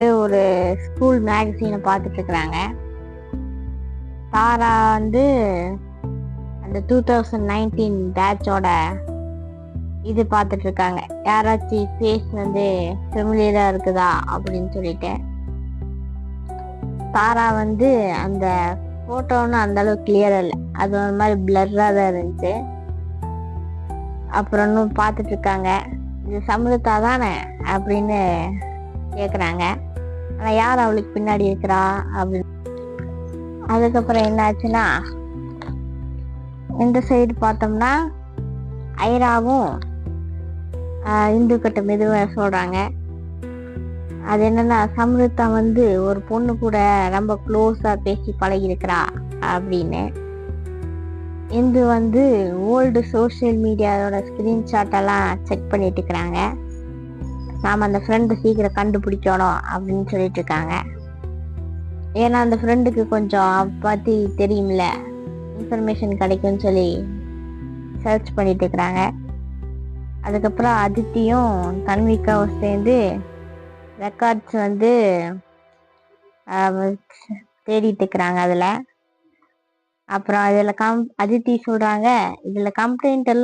ஒரு ஸ்கூல் மேகசீனை பார்த்துட்டு இருக்கிறாங்க. தாரா வந்து அந்த 2019 பேட்சோட இது பார்த்துட்டு இருக்காங்க. யாராச்சும் ஃபேஸ் வந்து ஃபெமிலியரா இருக்குதா அப்படின்னு சொல்லிட்டு. தாரா வந்து அந்த போட்டோன்னு அந்த அளவுக்கு கிளியரா இல்லை, அது ஒரு மாதிரி பிளர்ரா தான் இருந்துச்சு. அப்புறம் இன்னும் பார்த்துட்டு இருக்காங்க. இது சம்ருதா தானே அப்படின்னு கேட்குறாங்க. ஆனால் யார் அவளுக்கு பின்னாடி இருக்கிறா அப்படின்னு. அதுக்கப்புறம் என்ன ஆச்சுன்னா, இந்த சைடு பார்த்தோம்னா ஐராவும் இந்து கிட்ட மெதுவாக சொல்றாங்க. அது என்னன்னா, சம்ருதா வந்து ஒரு பொண்ணு கூட ரொம்ப க்ளோஸா பேசி பழகி இருக்கிறா அப்படின்னு. இந்து வந்து ஓல்டு சோசியல் மீடியாவோட ஸ்கிரீன்ஷாட் எல்லாம் செக் பண்ணிட்டு இருக்கிறாங்க. நாம அந்த ஃப்ரெண்டு சீக்கிரம் கண்டுபிடிக்கணும் அப்படின்னு சொல்லிட்டு இருக்காங்க. ஏன்னா அந்த ஃப்ரெண்டுக்கு கொஞ்சம் பத்தி தெரியும்ல, இன்ஃபர்மேஷன் கிடைக்கும்னு சொல்லி சர்ச் பண்ணிட்டு இருக்கிறாங்க. அதுக்கப்புறம் அதித்தியும் தன்விகாவும் சேர்ந்து ரெக்கார்ட்ஸ் வந்து தேடிட்டு இருக்கிறாங்க அதுல. அப்புறம் இதுல அதித்தி சொல்றாங்க, இதுல கம்ப்ளைண்ட் எல்லாம்